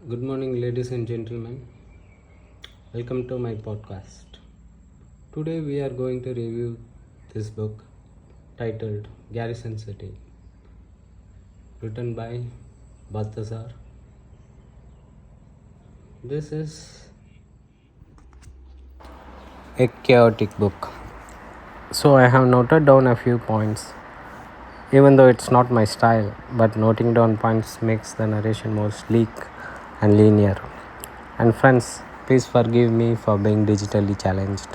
Good morning, ladies and gentlemen. Welcome to my podcast. Today, we are going to review this book titled Garrison City, written by Balthazar. This is a chaotic book, so I have noted down a few points, even though it's not my style, but noting down points makes the narration more sleek and linear. And friends, please forgive me for being digitally challenged,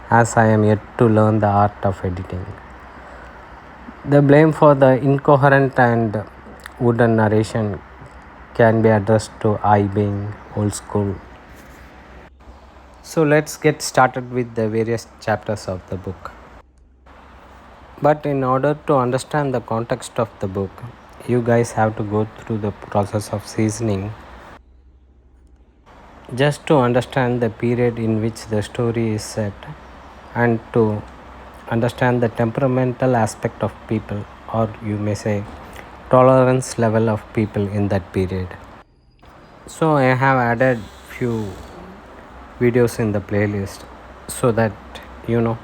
as I am yet to learn the art of editing. The blame for the incoherent and wooden narration can be addressed to I being old school. So let's get started with the various chapters of the book. But in order to understand the context of the book, you guys have to go through the process of seasoning just to understand the period in which the story is set and to understand the temperamental aspect of people, or you may say tolerance level of people in that period. So I have added few videos in the playlist so that you know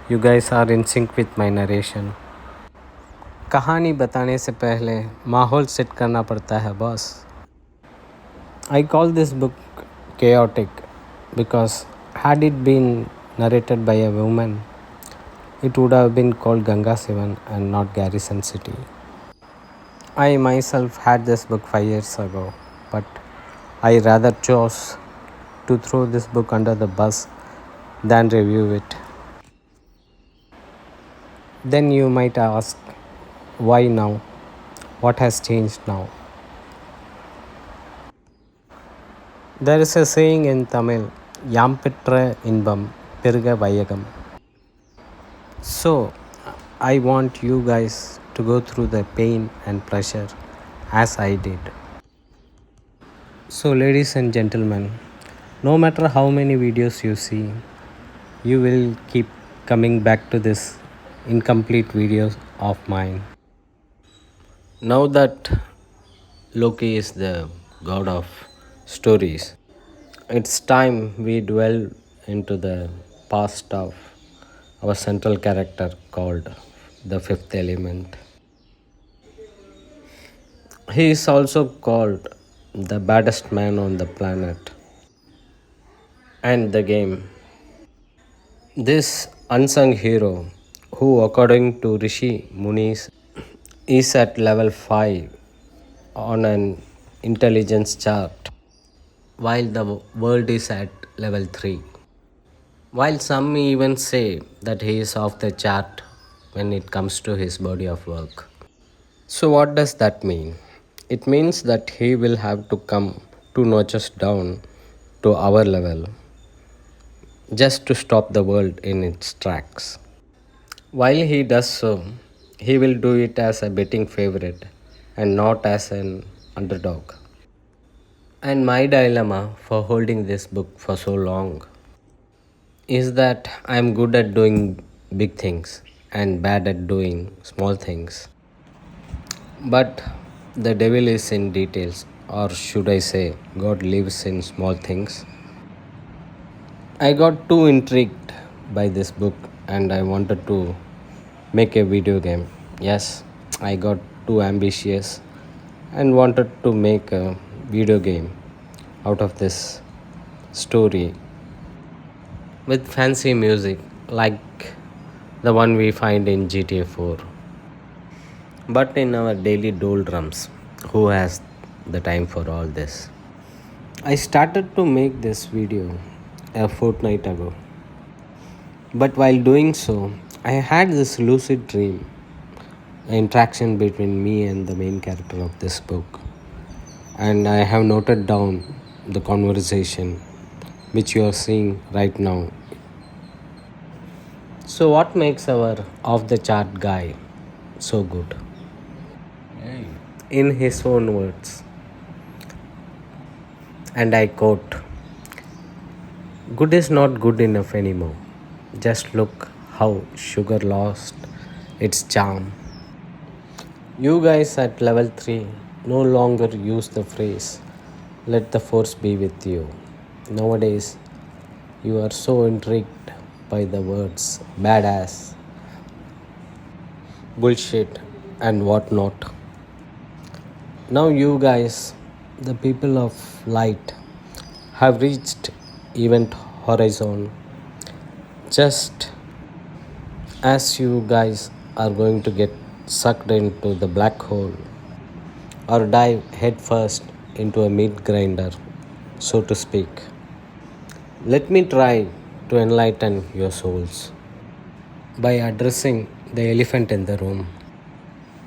you guys are in sync with my narration. कहानी बताने से पहले माहौल set करना पड़ता है boss. I call this book chaotic because had it been narrated by a woman, it would have been called Ganga Sivan and not Garrison City. I myself had this book 5 years ago, but I rather chose to throw this book under the bus than review it. Then you might ask, why now? What has changed now? There is a saying in Tamil, Yam Petra Inbam, Pirga Vayagam. So, I want you guys to go through the pain and pleasure as I did. So, ladies and gentlemen, no matter how many videos you see, you will keep coming back to this incomplete videos of mine. Now that Loki is the god of stories, it's time we dwell into the past of our central character called the fifth element. He is also called the baddest man on the planet and the game. This unsung hero, who according to Rishi Munis is at level 5 on an intelligence chart, while the world is at level 3. While some even say that he is off the chart when it comes to his body of work. So, what does that mean? It means that he will have to come 2 notches down to our level just to stop the world in its tracks. While he does so, he will do it as a betting favorite and not as an underdog. And my dilemma for holding this book for so long is that I am good at doing big things and bad at doing small things. But the devil is in details, or should I say, God lives in small things. I got too intrigued by this book and I wanted to make a video game. Yes, I got too ambitious and wanted to make a video game out of this story with fancy music like the one we find in GTA 4. But in our daily doldrums, who has the time for all this? I started to make this video a fortnight ago. But while doing so, I had this lucid dream, an interaction between me and the main character of this book. And I have noted down the conversation which you are seeing right now. So, what makes our off the chart guy so good? In his own words, and I quote, good is not good enough anymore. Just look how sugar lost its charm. You guys at level 3 no longer use the phrase Let the force be with you. Nowadays, you are so intrigued by the words badass, bullshit, and whatnot. Now, you guys, the people of light, have reached event horizon. Just as you guys are going to get sucked into the black hole or dive headfirst into a meat grinder, so to speak. Let me try to enlighten your souls by addressing the elephant in the room,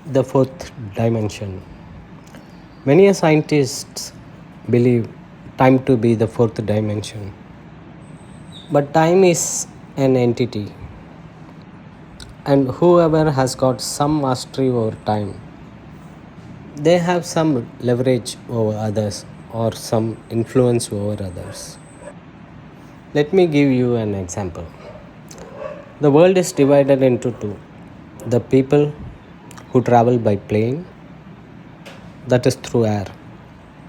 the fourth dimension. Many scientists believe time to be the fourth dimension, but time is an entity, and whoever has got some mastery over time, they have some leverage over others or some influence over others. Let me give you an example. The world is divided into two: the people who travel by plane, that is through air,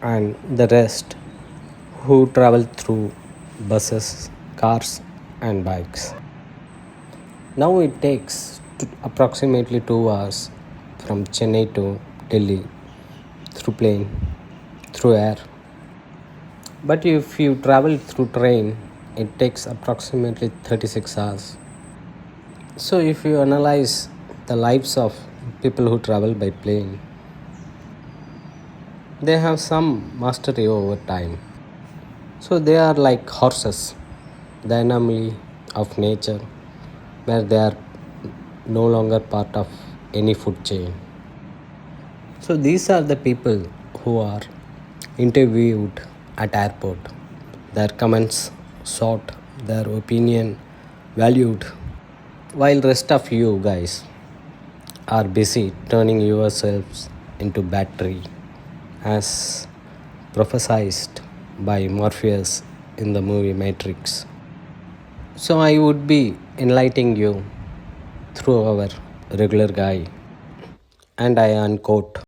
and the rest who travel through buses, cars, and bikes. Now it takes approximately 2 hours from Chennai to Delhi through plane, through air. But if you travel through train, it takes approximately 36 hours. So if you analyze the lives of people who travel by plane, they have some mastery over time. So they are like horses, the anomaly of nature, where they are no longer part of any food chain. So these are the people who are interviewed at airport. Their comments sought, their opinion valued, while rest of you guys are busy turning yourselves into battery as prophesied by Morpheus in the movie Matrix. So I would be enlightening you through our regular guy, and I unquote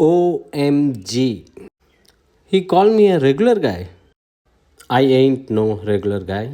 OMG. He called me a regular guy. I ain't no regular guy.